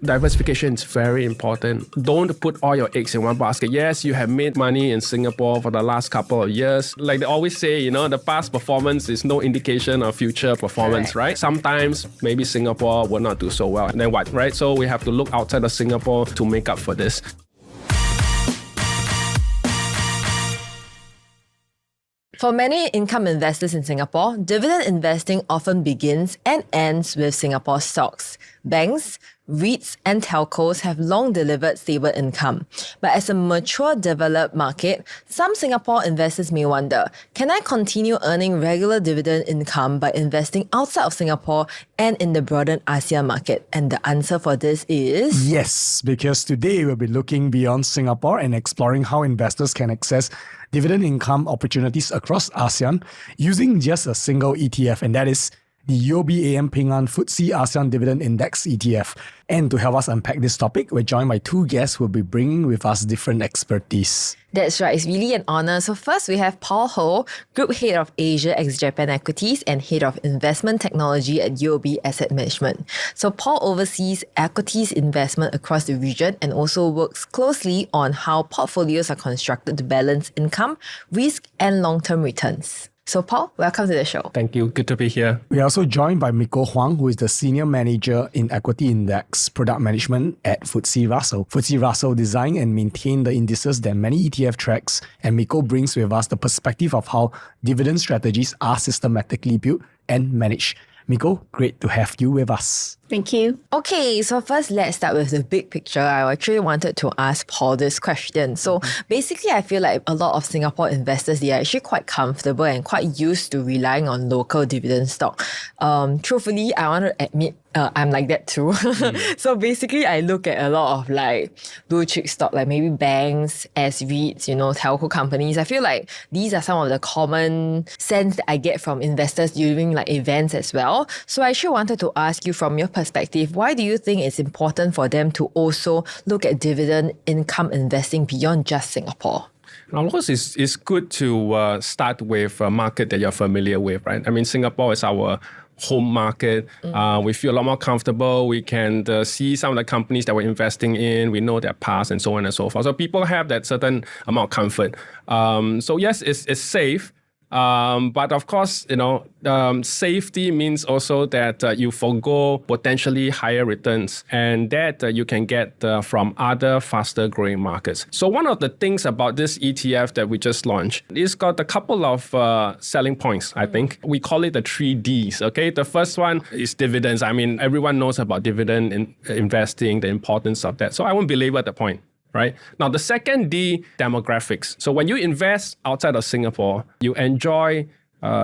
Diversification is very important. Don't put all your eggs in one basket. Yes, you have made money in Singapore for the last couple of years. Like they always say, the past performance is no indication of future performance, right? Sometimes maybe Singapore will not do so well. And then what, right? So we have to look outside of Singapore to make up for this. For many income investors in Singapore, dividend investing often begins and ends with Singapore stocks. Banks, REITs and telcos have long delivered stable income. But as a mature, developed market, some Singapore investors may wonder, can I continue earning regular dividend income by investing outside of Singapore and in the broaden ASEAN market? And the answer for this is... Yes, because today we'll be looking beyond Singapore and exploring how investors can access dividend income opportunities across ASEAN using just a single ETF, and that is the UOBAM Ping An FTSE ASEAN Dividend Index ETF. And to help us unpack this topic, we're joined by two guests who will be bringing with us different expertise. That's right, it's really an honor. So first we have Paul Ho, Group Head of Asia ex-Japan Equities and Head of Investment Technology at UOB Asset Management. So Paul oversees equities investment across the region and also works closely on how portfolios are constructed to balance income, risk and long-term returns. So Paul, welcome to the show. Thank you. Good to be here. We are also joined by Miko Huang, who is the Senior Manager in Equity Index Product Management at FTSE Russell. FTSE Russell design and maintain the indices that many ETF tracks, and Miko brings with us the perspective of how dividend strategies are systematically built and managed. Miko, great to have you with us. Thank you. Okay, so first let's start with the big picture. I actually wanted to ask Paul this question. So basically, I feel like a lot of Singapore investors, they are actually quite comfortable and quite used to relying on local dividend stock. Truthfully, I want to admit I'm like that too. So basically, I look at a lot of like blue chip stock, like maybe banks, as REITs, telco companies. I feel like these are some of the common sense that I get from investors during like events as well. So I actually wanted to ask you from your perspective, why do you think it's important for them to also look at dividend income investing beyond just Singapore? Now, of course, it's good to start with a market that you're familiar with, right? I mean, Singapore is our home market. We feel a lot more comfortable. We can see some of the companies that we're investing in. We know their past and so on and so forth. So people have that certain amount of comfort. So yes, it's safe. But of course, safety means also that you forgo potentially higher returns and that you can get from other faster growing markets. So one of the things about this ETF that we just launched, it's got a couple of selling points, I think. We call it the 3 Ds, okay? The first one is dividends. I mean, everyone knows about dividend investing, the importance of that. So I won't belabor the point. Right? Now, the second D, demographics. So when you invest outside of Singapore, you enjoy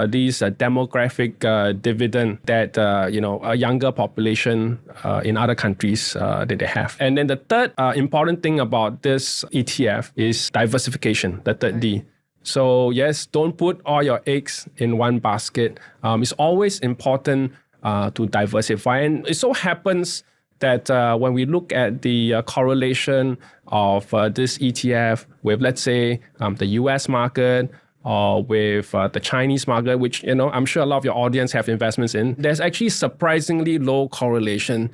these demographic dividend that, a younger population in other countries that they have. And then the third important thing about this ETF is diversification, the third D. So yes, don't put all your eggs in one basket. It's always important to diversify. And it so happens that when we look at the correlation of this ETF with, let's say, the US market or with the Chinese market, which, I'm sure a lot of your audience have investments in, there's actually surprisingly low correlation.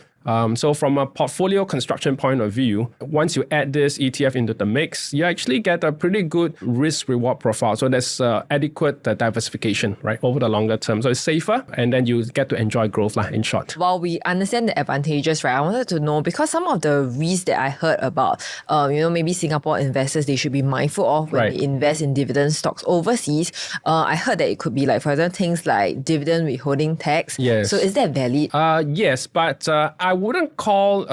So from a portfolio construction point of view, once you add this ETF into the mix, you actually get a pretty good risk-reward profile. So there's adequate diversification, right, over the longer term. So it's safer, and then you get to enjoy growth, in short. While we understand the advantages, right, I wanted to know, because some of the risks that I heard about, maybe Singapore investors, they should be mindful of when they invest in dividend stocks overseas. I heard that it could be like, for example, things like dividend withholding tax. Yes. So is that valid? Yes, but I wouldn't call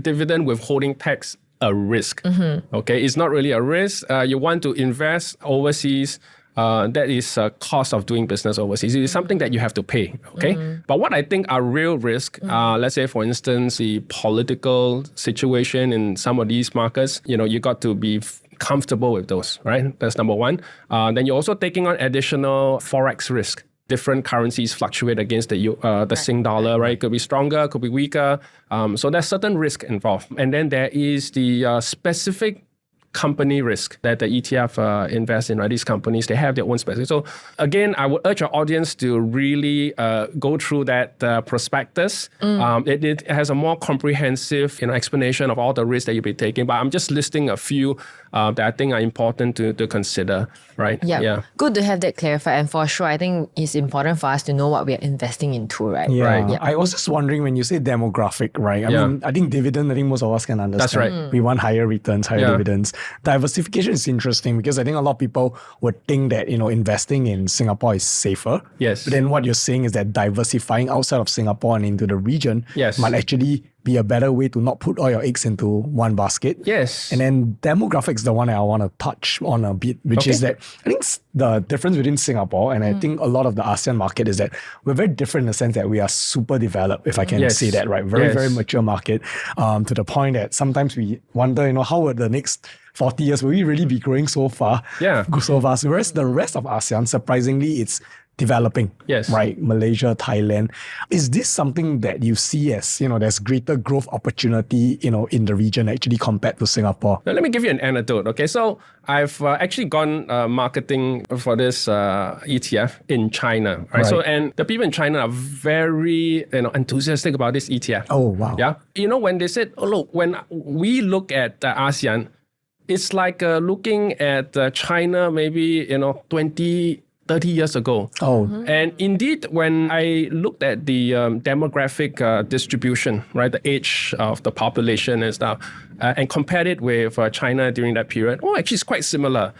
dividend withholding tax a risk. Okay, it's not really a risk. You want to invest overseas. That is a cost of doing business overseas. It is something that you have to pay. Okay, but what I think are real risk, let's say for instance the political situation in some of these markets. You got to be comfortable with those. Right, that's number one. Then you're also taking on additional forex risk. Different currencies fluctuate against the Sing dollar, right? Could be stronger, could be weaker. So there's certain risk involved. And then there is the specific company risk that the ETF invests in, right? These companies, they have their own specific. So again, I would urge our audience to really go through that prospectus. It has a more comprehensive explanation of all the risks that you'll be taking. But I'm just listing a few that I think are important to consider, right? Yeah. Good to have that clarified. And for sure, I think it's important for us to know what we are investing into, right? Yeah. Right. I was just wondering when you say demographic, right? I mean, I think dividend, I think most of us can understand. That's right. We want higher returns, higher dividends. Diversification is interesting because I think a lot of people would think that, investing in Singapore is safer. Yes. But then what you're saying is that diversifying outside of Singapore and into the region might actually be a better way to not put all your eggs into one basket. Yes. And then demographics, the one that I want to touch on a bit, which is that I think the difference between Singapore and I think a lot of the ASEAN market is that we're very different in the sense that we are super developed, if I can say that, right? Very mature market, to the point that sometimes we wonder, how would the next 40 years, will we really be growing so far? So fast. Whereas the rest of ASEAN, surprisingly, it's developing, right? Malaysia, Thailand. Is this something that you see as, there's greater growth opportunity, in the region actually compared to Singapore? Now, let me give you an anecdote, okay? So I've actually gone marketing for this ETF in China, right? So, and the people in China are very, enthusiastic about this ETF. Oh, wow. Yeah. When they said, look, when we look at ASEAN, it's like looking at China maybe, 30 years ago. And indeed, when I looked at the demographic distribution, right, the age of the population and stuff, and compared it with China during that period, actually it's quite similar.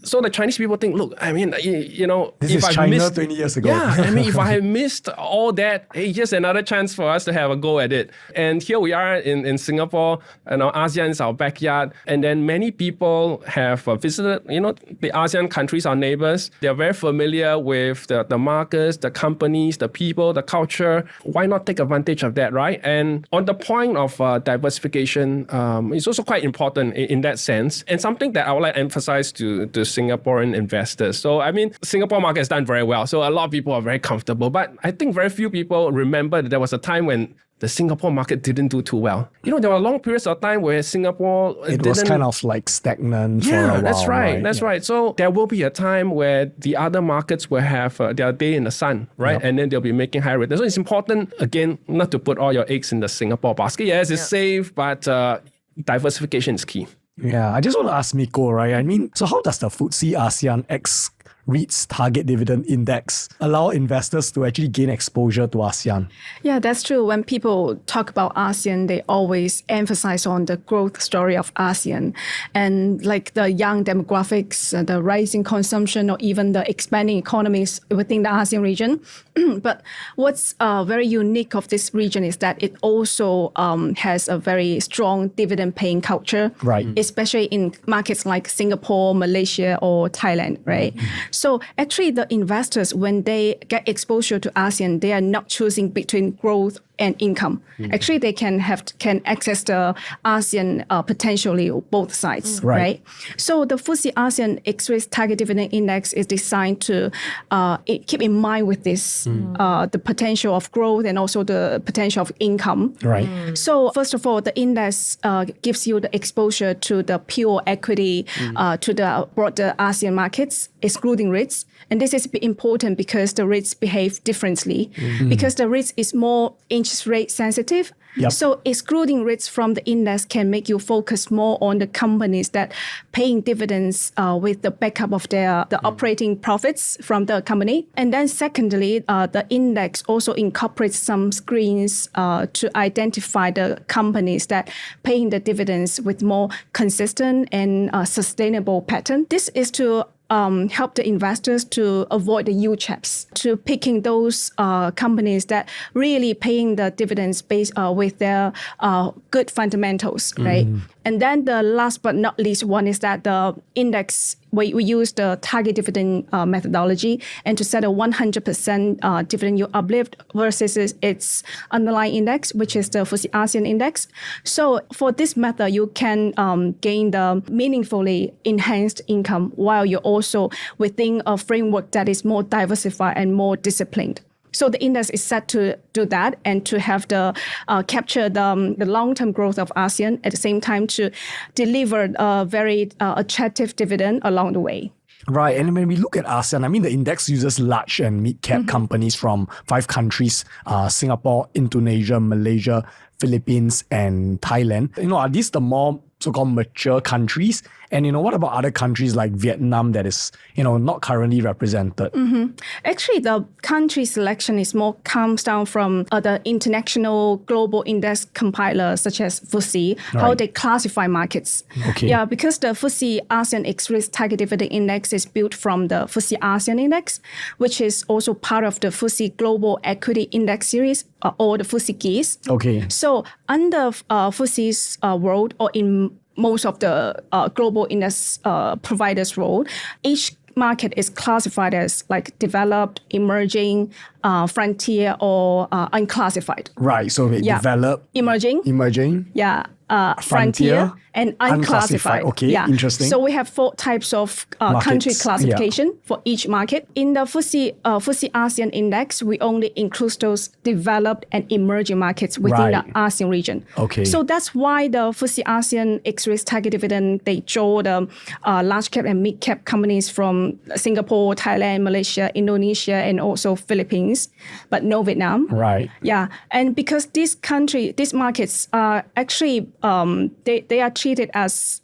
So the Chinese people think, look, I mean, this if is China 20 years ago. Yeah, I mean, if I have missed all that, hey, here's another chance for us to have a go at it. And here we are in Singapore, ASEAN is our backyard. And then many people have visited, the ASEAN countries, our neighbors. They're very familiar with the markets, the companies, the people, the culture. Why not take advantage of that, right? And on the point of diversification, it's also quite important in that sense. And something that I would like to emphasize to Singaporean investors. So, I mean, Singapore market has done very well. So a lot of people are very comfortable. But I think very few people remember that there was a time when the Singapore market didn't do too well. There were long periods of time where Singapore was kind of like stagnant for a while. That's right. That's right. So there will be a time where the other markets will have their day in the sun, right? And then they'll be making high returns. So it's important, again, not to put all your eggs in the Singapore basket. Yes, it's safe, but diversification is key. Yeah, I just want to ask Miko, right? I mean, so how does the FTSE ASEAN X REITs Target Dividend Index allow investors to actually gain exposure to ASEAN? Yeah, that's true. When people talk about ASEAN, they always emphasize on the growth story of ASEAN and like the young demographics, the rising consumption, or even the expanding economies within the ASEAN region. But what's very unique of this region is that it also has a very strong dividend paying culture, right? Especially in markets like Singapore, Malaysia, or Thailand, right? So actually the investors, when they get exposure to ASEAN, they are not choosing between growth and income. Actually, they can access the ASEAN potentially both sides, right? So the FTSE ASEAN X-REITs Target Dividend Index is designed to keep in mind with this, the potential of growth and also the potential of income. Right. So first of all, the index gives you the exposure to the pure equity, to the broader ASEAN markets, excluding REITs. And this is important because the REITs behave differently. Because the REITs is more interest rate sensitive. So excluding REITs from the index can make you focus more on the companies that paying dividends with the backup of the operating profits from the company. And then secondly, the index also incorporates some screens to identify the companies that paying the dividends with more consistent and sustainable pattern. This is to help the investors to avoid the yield traps, to picking those companies that really paying the dividends based with their good fundamentals, right? And then the last but not least one is that the index, we use the target dividend methodology and to set a 100% dividend yield uplift versus its underlying index, which is the FTSE ASEAN index. So for this method, you can gain the meaningfully enhanced income while you're also within a framework that is more diversified and more disciplined. So the index is set to do that and to have the capture the long-term growth of ASEAN at the same time to deliver a very attractive dividend along the way. Right. And when we look at ASEAN, I mean, the index uses large and mid-cap companies from 5 countries, Singapore, Indonesia, Malaysia, Philippines, and Thailand. Are these the more so-called mature countries? And, what about other countries like Vietnam that is, not currently represented? Actually, the country selection is more comes down from the international global index compilers such as FTSE, how they classify markets. Okay. Yeah, because the FTSE ASEAN REITs Target Dividend Index is built from the FTSE ASEAN Index, which is also part of the FTSE Global Equity Index Series or the FTSE GEAS. Okay. So under FTSE's world or in most of the global index providers' role, each market is classified as like developed, emerging, frontier, or unclassified. Right. So developed, emerging, yeah, frontier, and unclassified. Okay, interesting. So we have 4 types of country classification for each market. In the FTSE ASEAN Index, we only include those developed and emerging markets within the ASEAN region. Okay. So that's why the FTSE ASEAN REITs Target Dividend, they draw the large cap and mid cap companies from Singapore, Thailand, Malaysia, Indonesia, and also Philippines, but no Vietnam. Right. Yeah, and because these markets are actually they are treated as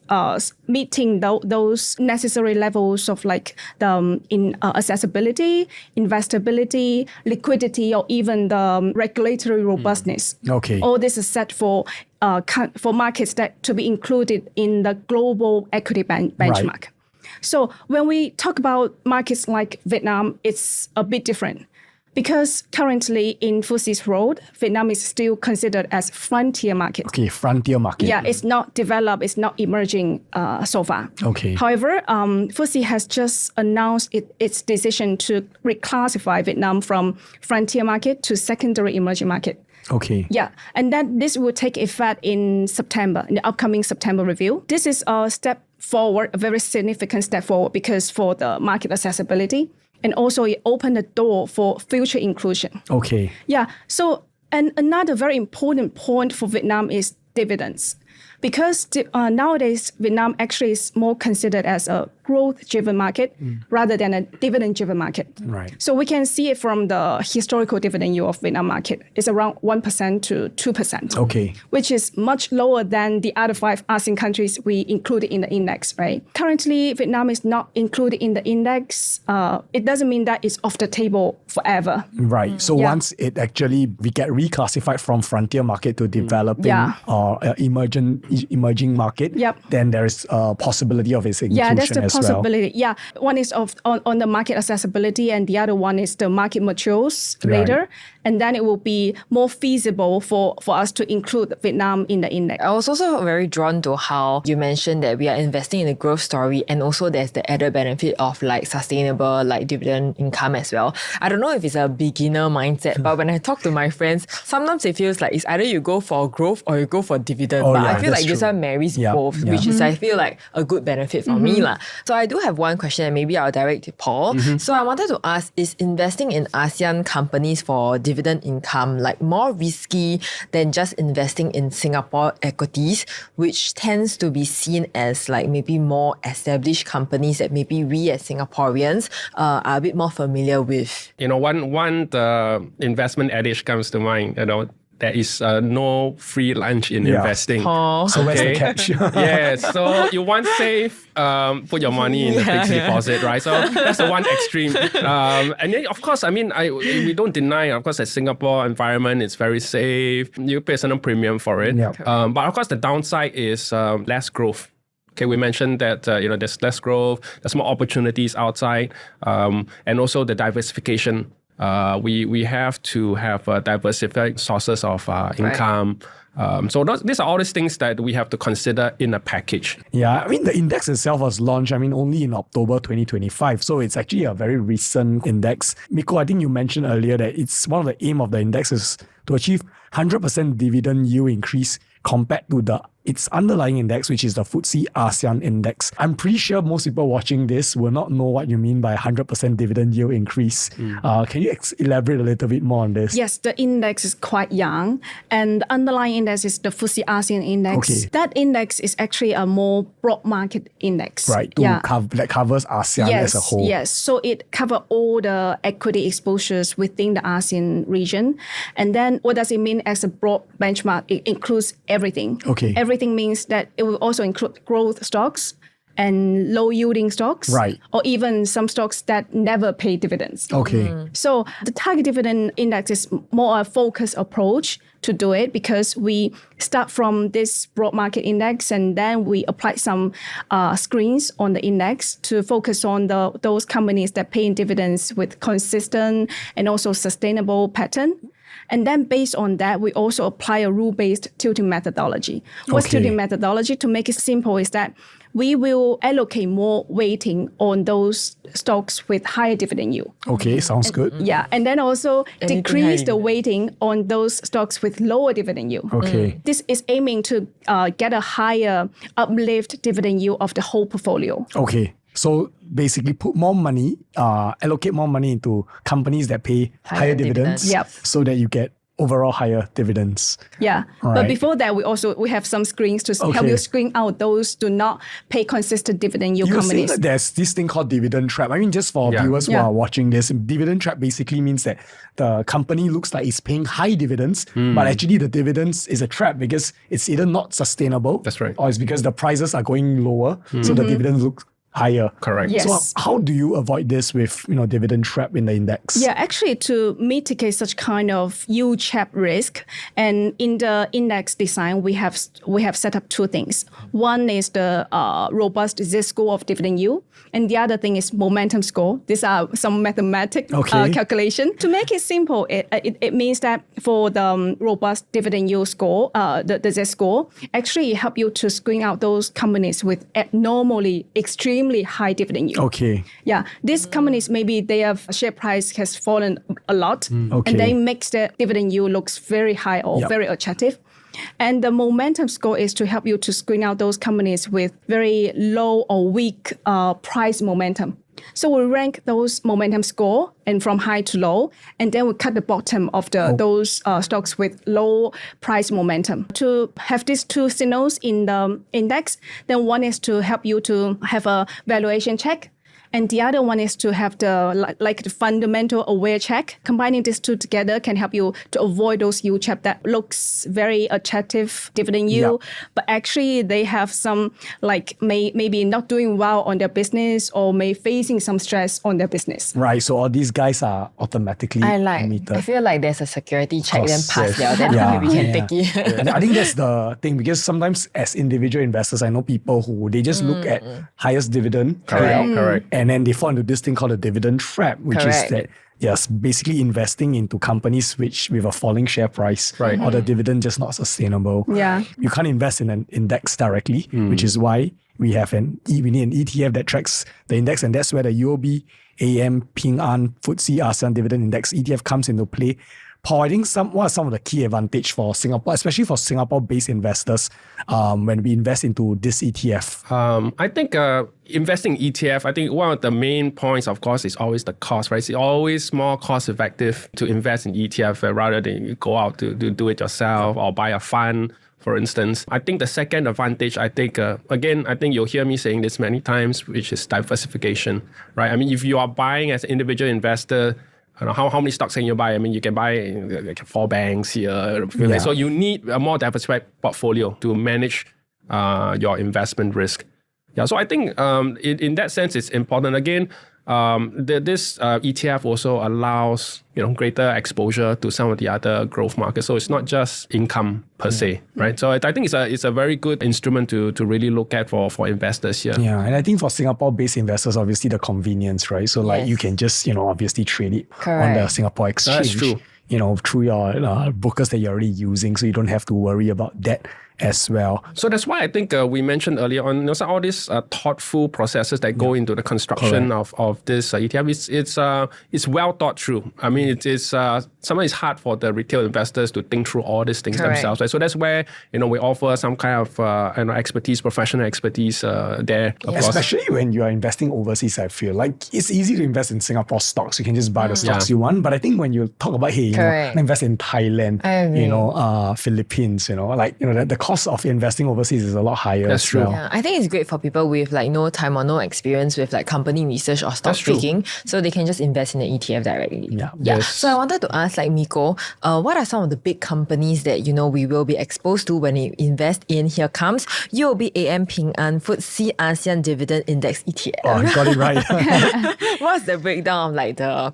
meeting those necessary levels of like the accessibility, investability, liquidity, or even the regulatory robustness. Okay. All this is set for markets that to be included in the global equity benchmark. Right. So when we talk about markets like Vietnam, it's a bit different. Because currently in FTSE's world, Vietnam is still considered as frontier market. Okay, frontier market. Yeah, it's not developed, it's not emerging so far. Okay. However, FTSE has just announced its decision to reclassify Vietnam from frontier market to secondary emerging market. Okay. Yeah, and then this will take effect in September, in the upcoming September review. This is a step forward, a very significant step forward because for the market accessibility, and also it opened the door for future inclusion. Okay. Yeah. So, and another very important point for Vietnam is dividends. Because nowadays, Vietnam actually is more considered as a growth-driven market rather than a dividend-driven market. Right. So we can see it from the historical dividend yield of Vietnam market. It's around 1% to 2%. Okay. Which is much lower than the other 5 ASEAN countries we included in the index, right? Currently, Vietnam is not included in the index. It doesn't mean that it's off the table forever. Right. So once we get reclassified from frontier market to developing or emerging market, then there is a possibility of its inclusion that's the as possibility. well. Yeah, one is on the market accessibility, and the other one is the market matures later, and then it will be more feasible for us to include Vietnam in the index. I was also very drawn to how you mentioned that we are investing in a growth story, and also there's the added benefit of like sustainable like dividend income as well. I don't know if it's a beginner mindset, but when I talk to my friends, sometimes it feels like it's either you go for growth or you go for dividend. But I feel like this one marries both, which is I feel like a good benefit for me lah. So I do have one question, and maybe I'll direct to Paul. So I wanted to ask, is investing in ASEAN companies for dividend income like more risky than just investing in Singapore equities, which tends to be seen as like maybe more established companies that maybe we as Singaporeans are a bit more familiar with? One the investment adage comes to mind, there is no free lunch in investing. So where's the catch? Yeah, so you want safe, put your money in the fixed deposit, right? So that's the one extreme. And then, of course, we don't deny, of course, the Singapore environment is very safe. You pay a certain premium for it. Yeah. But of course, the downside is less growth. Okay, we mentioned that there's less growth, there's more opportunities outside, and also the diversification. We have to have diversified sources of income. So these are all these things that we have to consider in a package. Yeah, the index itself was launched, only in October 2025. So it's actually a very recent index. Miko, I think you mentioned earlier that it's one of the aim of the index is to achieve 100% dividend yield increase compared to its underlying index, which is the FTSE ASEAN index. I'm pretty sure most people watching this will not know what you mean by 100% dividend yield increase. Can you elaborate a little bit more on this? Yes, the index is quite young, and the underlying index is the FTSE ASEAN index. Okay. That index is actually a more broad market index. Right, that covers ASEAN as a whole. Yes, so it covers all the equity exposures within the ASEAN region. And then what does it mean as a broad benchmark? It includes everything. Okay. Everything means that it will also include growth stocks and low yielding stocks, right, or even some stocks that never pay dividends. Okay. So the target dividend index is more a focused approach to do it, because we start from this broad market index and then we apply some screens on the index to focus on those companies that pay dividends with consistent and also sustainable pattern. And then based on that, we also apply a rule-based tilting methodology. What's tilting methodology? To make it simple is that we will allocate more weighting on those stocks with higher dividend yield. Okay, sounds good. Yeah, and then also decrease the weighting on those stocks with lower dividend yield. Okay. This is aiming to get a higher uplift dividend yield of the whole portfolio. Okay. So basically put more money, allocate more money into companies that pay higher dividends. Yep. So that you get overall higher dividends. Yeah, right. But before that, we have some screens to help you screen out those do not pay consistent dividend yield companies. You're saying that there's this thing called dividend trap. I mean, just for viewers who are watching this, dividend trap basically means that the company looks like it's paying high dividends, but actually the dividends is a trap because it's either not sustainable, that's right, or it's because the prices are going lower, so the dividends look higher. Correct. Yes. So how do you avoid this with dividend trap in the index? Yeah, actually to mitigate such kind of yield trap risk, and in the index design we have set up two things. One is the robust z-score of dividend yield, and the other thing is momentum score. These are some mathematical calculation. To make it simple, it means that for the robust dividend yield score, the z-score, actually help you to screen out those companies with abnormally extremely high dividend yield. Okay. Yeah, these companies, maybe their share price has fallen a lot, and then makes the dividend yield looks very high or very attractive. And the momentum score is to help you to screen out those companies with very low or weak price momentum. So we rank those momentum score and from high to low, and then we cut the bottom of those stocks with low price momentum. To have these two signals in the index, then one is to help you to have a valuation check, and the other one is to have the fundamental aware check. Combining these two together can help you to avoid those yield trap that looks very attractive dividend yield, but actually they have some maybe not doing well on their business or may facing some stress on their business. Right. So all these guys are automatically admitted. I feel like there's a security check, then pass then maybe we can take it. I think that's the thing, because sometimes as individual investors, I know people who they just look at highest dividend payout, correct. And then they fall into this thing called a dividend trap, which is that basically investing into companies with a falling share price, or the dividend just not sustainable. Yeah. You can't invest in an index directly, which is why we need an ETF that tracks the index, and that's where the UOBAM Ping An FTSE ASEAN Dividend Index ETF comes into play. Paul, I think what are some of the key advantage for Singapore, especially for Singapore-based investors, when we invest into this ETF? I think investing in ETF, I think one of the main points, of course, is always the cost, right? It's always more cost-effective to invest in ETF rather than you go out to do it yourself or buy a fund, for instance. I think the second advantage, I think you'll hear me saying this many times, which is diversification, right? I mean, if you are buying as an individual investor, I don't know how many stocks can you buy? I mean, you can buy like 4 banks here. So you need a more diversified portfolio to manage your investment risk. Yeah, so I think in that sense, it's important. Again, this ETF also allows greater exposure to some of the other growth markets. So it's not just income per se, right? So I think it's a very good instrument to really look at for investors here. Yeah, and I think for Singapore-based investors, obviously the convenience, right? So you can just obviously trade it on the Singapore exchange. That's true. Through your brokers that you're already using, so you don't have to worry about that as well. So that's why I think we mentioned earlier on, all these thoughtful processes that go into the construction of this ETF. It's well thought through. I mean, it's sometimes it's hard for the retail investors to think through all these things themselves. Right? So that's where we offer some kind of expertise, professional expertise there. Especially when you are investing overseas, I feel like it's easy to invest in Singapore stocks. You can just buy the stocks you want. But I think when you talk about invest in Thailand, Philippines, the cost of investing overseas is a lot higher. That's true. Yeah, I think it's great for people with no time or no experience with company research or stock picking, so they can just invest in the ETF directly. Yeah. Yes. So I wanted to ask Miko, what are some of the big companies that we will be exposed to when we invest in? Here comes UOBAM Ping An FTSE ASEAN Dividend Index ETF. Oh, you got it right. What's the breakdown of the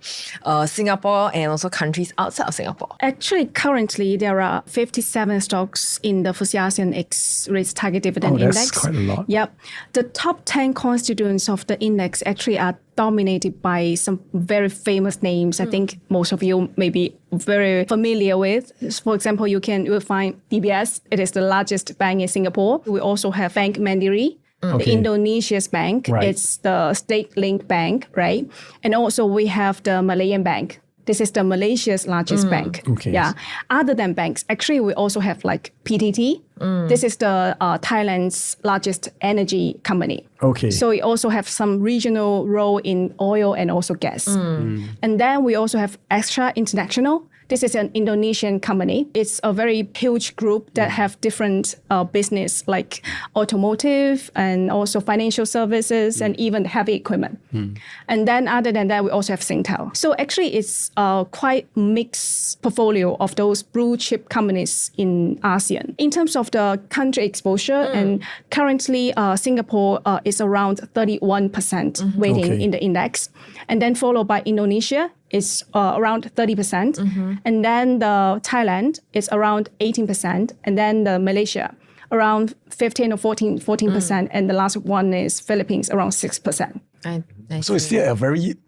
Singapore and also countries outside of Singapore? Actually, currently there are 57 stocks in the FTSE ASEAN REITs Target Dividend Index. That's quite a lot. Yep. The top 10 constituents of the index actually are dominated by some very famous names. I think most of you may be very familiar with. For example, you will find DBS. It is the largest bank in Singapore. We also have Bank Mandiri. The Indonesia's bank. Right. It's the state-linked bank, right? And also we have the Malayan bank. This is the Malaysia's largest bank. Okay. Yeah. Other than banks, actually we also have PTT. This is the Thailand's largest energy company. Okay. So we also have some regional role in oil and also gas. And then we also have Extra International. This is an Indonesian company. It's a very huge group that have different business like automotive and also financial services and even heavy equipment. And then other than that, we also have Singtel. So actually it's a quite mixed portfolio of those blue chip companies in ASEAN. In terms of the country exposure, and currently Singapore is around 31% weighting in the index. And then followed by Indonesia, is around 30%. And then the Thailand is around 18%. And then the Malaysia around 15 or 14%. And the last one is Philippines around 6%. So it's still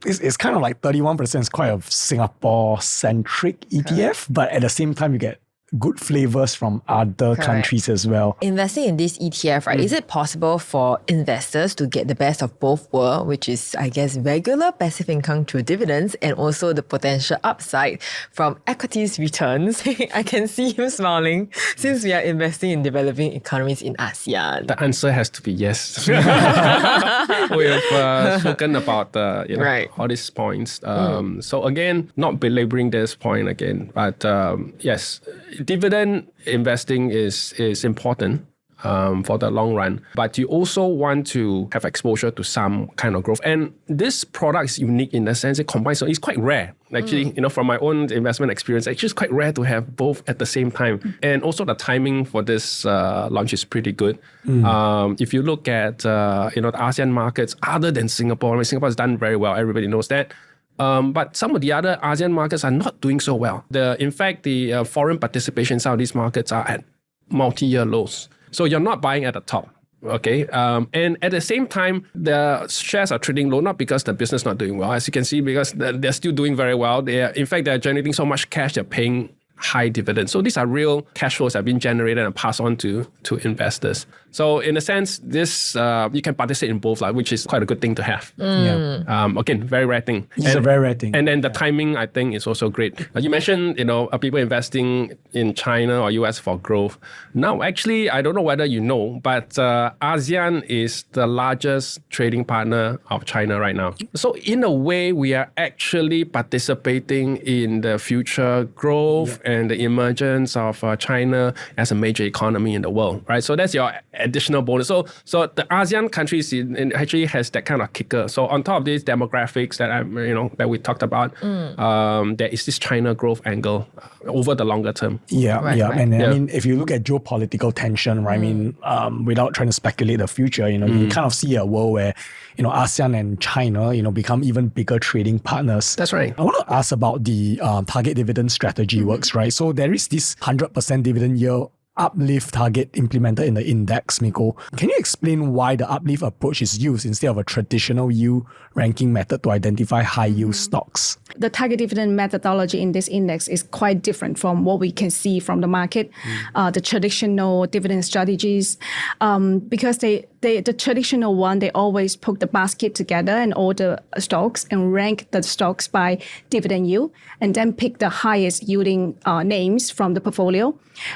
it's kind of like 31% is quite a Singapore-centric ETF, but at the same time you get good flavors from other countries as well. Investing in this ETF, right, is it possible for investors to get the best of both worlds, which is, I guess, regular passive income through dividends and also the potential upside from equities returns? I can see you smiling since we are investing in developing economies in ASEAN. The answer has to be yes. We have spoken about all these points. So again, not belaboring this point again, but yes, dividend investing is important for the long run, but you also want to have exposure to some kind of growth. And this product is unique in the sense it combines, so it's quite rare. Actually, from my own investment experience, actually it's quite rare to have both at the same time. And also the timing for this launch is pretty good. If you look at the ASEAN markets, other than Singapore, Singapore has done very well. Everybody knows that. But some of the other ASEAN markets are not doing so well. In fact, the foreign participation in some of these markets are at multi-year lows. So you're not buying at the top. Okay. And at the same time, the shares are trading low, not because the business is not doing well. As you can see, because they're still doing very well. In fact, they're generating so much cash, they're paying high dividends. So these are real cash flows that have been generated and passed on to investors. So in a sense, this you can participate in both, which is quite a good thing to have. Again, very rare thing. It's a very rare thing. And then the timing, I think, is also great. You mentioned, people investing in China or US for growth. Now, actually, I don't know whether you know, but ASEAN is the largest trading partner of China right now. So in a way, we are actually participating in the future growth and the emergence of China as a major economy in the world, right? So that's your additional bonus. So the ASEAN countries actually has that kind of kicker. So on top of these demographics that we talked about, there is this China growth angle over the longer term. I mean, if you look at geopolitical tension, right? I mean, without trying to speculate the future, you kind of see a world where ASEAN and China, become even bigger trading partners. That's right. I want to ask about the target dividend strategy works, right? So there is this 100% dividend yield Uplift target implemented in the index, Miko. Can you explain why the Uplift approach is used instead of a traditional yield ranking method to identify high-yield stocks? The target dividend methodology in this index is quite different from what we can see from the market, the traditional dividend strategies, because the traditional one, they always put the basket together and all the stocks and rank the stocks by dividend yield and then pick the highest yielding names from the portfolio.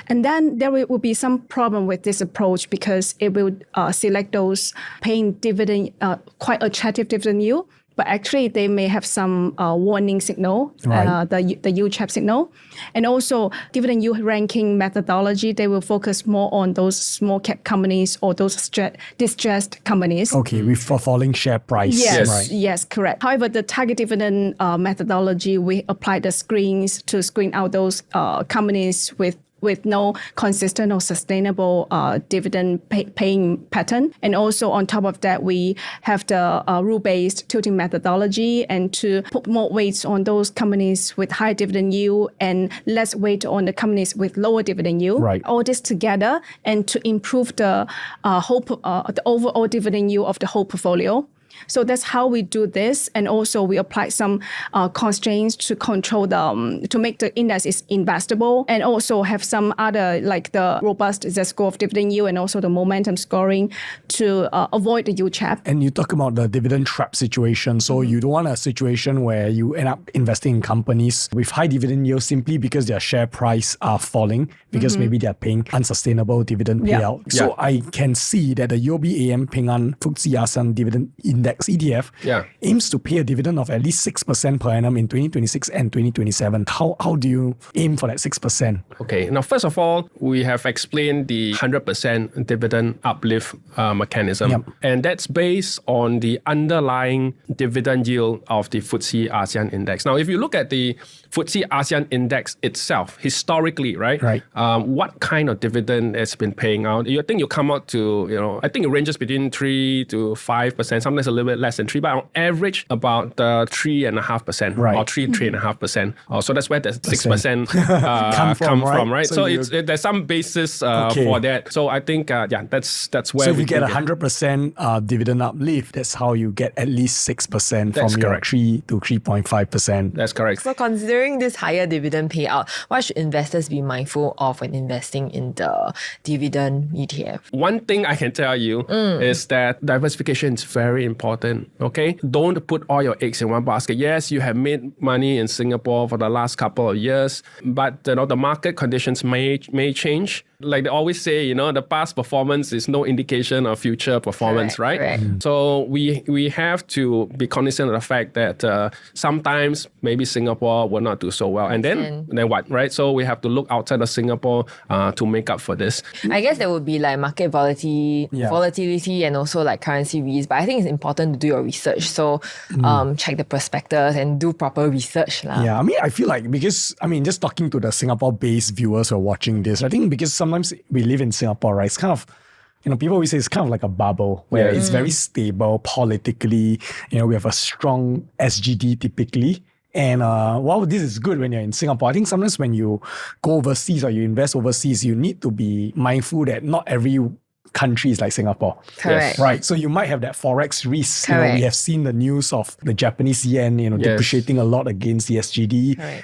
And then there will be some problem with this approach because it will select those paying dividend, quite attractive dividend yield, but actually they may have some warning signal, the yield trap signal. And also dividend yield ranking methodology, they will focus more on those small cap companies or those distressed companies. Okay, with falling share price. Yes, correct. However, the target dividend methodology, we apply the screens to screen out those companies with no consistent or sustainable dividend paying pattern. And also on top of that, we have the rule-based tilting methodology and to put more weights on those companies with high dividend yield and less weight on the companies with lower dividend yield. Right. All this together and to improve the overall dividend yield of the whole portfolio. So that's how we do this. And also we apply some constraints to control to make the index is investable and also have some other like the robust Z-score of dividend yield and also the momentum scoring to avoid the yield trap. And you talk about the dividend trap situation. So you don't want a situation where you end up investing in companies with high dividend yield simply because their share price are falling because maybe they're paying unsustainable dividend payout. So I can see that the UOBAM Peng An FTSE ASEAN Dividend Index ETF aims to pay a dividend of at least 6% per annum in 2026 and 2027. How do you aim for that 6%? Okay, now first of all, we have explained the 100% dividend uplift mechanism. And that's based on the underlying dividend yield of the FTSE ASEAN index. Now, if you look at the FTSE ASEAN index itself, historically, right? What kind of dividend has been paying out? I think you come out to, I think it ranges between 3 to 5%, sometimes a little bit less than 3, but on average about 3.5%, or 3.5%. So that's where the 6% come from, right? So there's some basis for that. So I think, that's where. So if you get 100% dividend uplift, that's how you get at least 6% from your 3 to 3.5%. That's correct. So considering this higher dividend payout, what should investors be mindful of when investing in the dividend ETF? One thing I can tell you is that diversification is very important, okay? Don't put all your eggs in one basket. Yes, you have made money in Singapore for the last couple of years, but the market conditions may change. Like they always say, the past performance is no indication of future performance, right? Correct. So we have to be cognizant of the fact that sometimes maybe Singapore will not do so well. And then what, right? So we have to look outside of Singapore to make up for this. I guess there would be like market volatility and also like currency risks. But I think it's important to do your research. So check the prospectus and do proper research. Yeah, I feel like because, just talking to the Singapore-based viewers who are watching this, I think because sometimes we live in Singapore, right? It's kind of, people always say it's kind of like a bubble where it's very stable politically. We have a strong SGD typically. And while this is good when you're in Singapore, I think sometimes when you go overseas or you invest overseas, you need to be mindful that not every country is like Singapore. Correct. Right. So you might have that forex risk. We have seen the news of the Japanese yen, depreciating a lot against the SGD.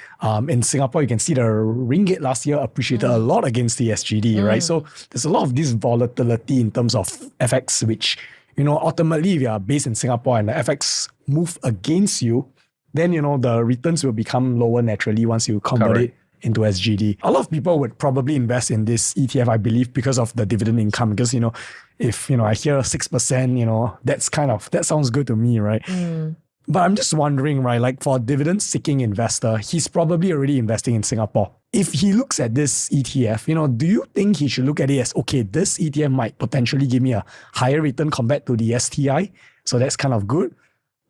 In Singapore, you can see the ringgit last year appreciated a lot against the SGD, right? So there's a lot of this volatility in terms of FX, which, ultimately if you are based in Singapore and the FX move against you, then, the returns will become lower naturally once you convert it into SGD. A lot of people would probably invest in this ETF, I believe, because of the dividend income. Because, if, I hear 6%, that sounds good to me, right? But I'm just wondering, right, like for a dividend-seeking investor, he's probably already investing in Singapore. If he looks at this ETF, do you think he should look at it as, okay, this ETF might potentially give me a higher return compared to the STI? So that's kind of good.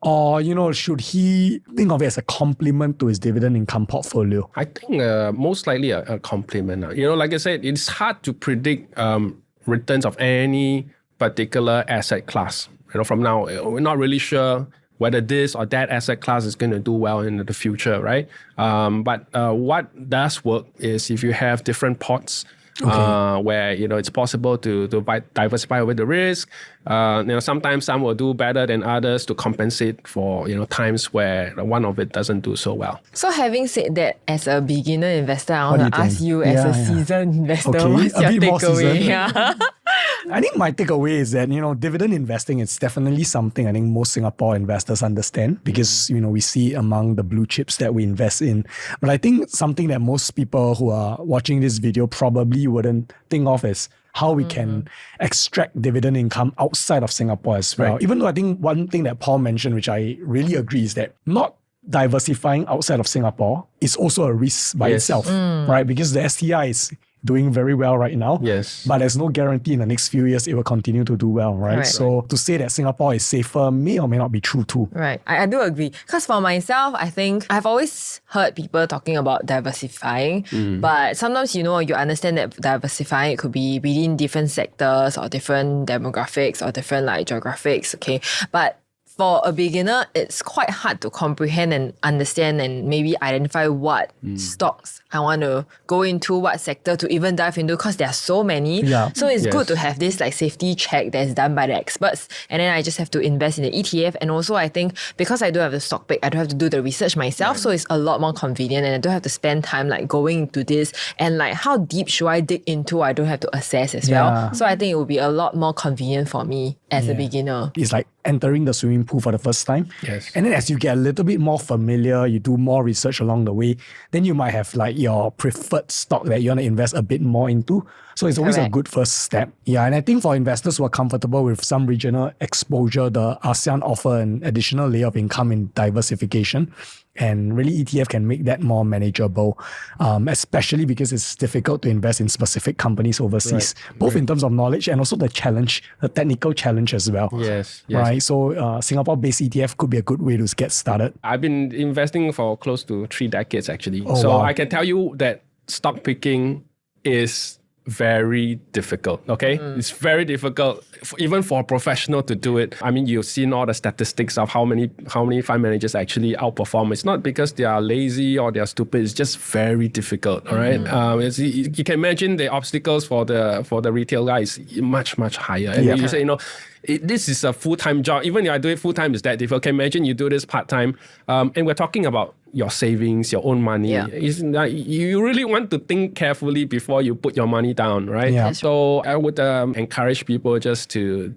Or, should he think of it as a complement to his dividend income portfolio? I think most likely a complement. Like I said, it's hard to predict returns of any particular asset class. From now, we're not really sure whether this or that asset class is going to do well in the future, right? But what does work is if you have different pots where it's possible to diversify away the risk. Sometimes some will do better than others to compensate for times where one of it doesn't do so well. So having said that, as a beginner investor, I What do want to you ask think? you as Yeah, a yeah. seasoned investor, Okay, what's a your bit more takeaway? seasoned. Yeah. I think my takeaway is that, dividend investing is definitely something I think most Singapore investors understand because, we see it among the blue chips that we invest in. But I think something that most people who are watching this video probably wouldn't think of is how we can extract dividend income outside of Singapore as well. Right. Even though I think one thing that Paul mentioned, which I really agree, is that not diversifying outside of Singapore is also a risk by itself, right? Because the STI is doing very well right now. Yes. But there's no guarantee in the next few years it will continue to do well, right? Right. So to say that Singapore is safer may or may not be true too. Right. I do agree. Because for myself, I think I've always heard people talking about diversifying, but sometimes, you understand that diversifying, it could be within different sectors or different demographics or different geographics, okay? But for a beginner, it's quite hard to comprehend and understand and maybe identify what stocks I want to go into, what sector to even dive into, because there are so many. Yeah. So it's Yes. good to have this safety check that's done by the experts. And then I just have to invest in the ETF. And also I think because I don't have the stock pick, I don't have to do the research myself. So it's a lot more convenient and I don't have to spend time going into this. And how deep should I dig into, I don't have to assess as Yeah. well. So I think it will be a lot more convenient for me as a beginner. It's like entering the swimming pool for the first time. Yes. And then as you get a little bit more familiar, you do more research along the way, then you might have your preferred stock that you want to invest a bit more into. So it's always a Correct. good first step. Yeah, and I think for investors who are comfortable with some regional exposure, the ASEAN offer an additional layer of income in diversification. And really ETF can make that more manageable, especially because it's difficult to invest in specific companies overseas, both in terms of knowledge and also the technical challenge as well. Yes. Right. So Singapore-based ETF could be a good way to get started. I've been investing for close to 3 decades actually. Oh, so wow. I can tell you that stock picking is very difficult, okay? It's very difficult, even for a professional to do it. I mean, you've seen all the statistics of how many fund managers actually outperform. It's not because they are lazy or they are stupid. It's just very difficult, all right? You can imagine the obstacles for the retail guys much, much higher. And you say, this is a full-time job. Even if I do it full-time, it's that difficult. Can imagine you do this part-time. And we're talking about your savings, your own money. Yeah. You really want to think carefully before you put your money down, right? Yeah. So I would encourage people just to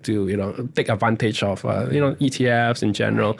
take advantage of ETFs in general.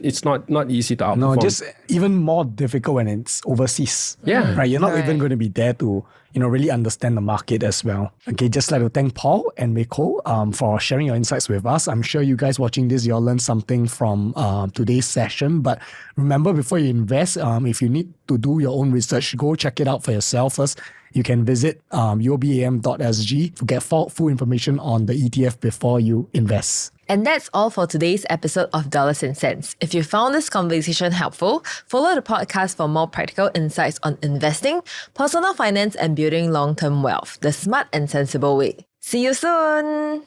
It's not easy to outperform. No, just even more difficult when it's overseas. Yeah. Right. You're not Right. even going to be there to, really understand the market as well. Okay, just like to thank Paul and Miko for sharing your insights with us. I'm sure you guys watching this, you'll learn something from today's session. But remember, before you invest, if you need to do your own research, go check it out for yourself first. You can visit UOBAM.Sg to get full information on the ETF before you invest. And that's all for today's episode of Dollars and Cents. If you found this conversation helpful, follow the podcast for more practical insights on investing, personal finance, and building long-term wealth, the smart and sensible way. See you soon!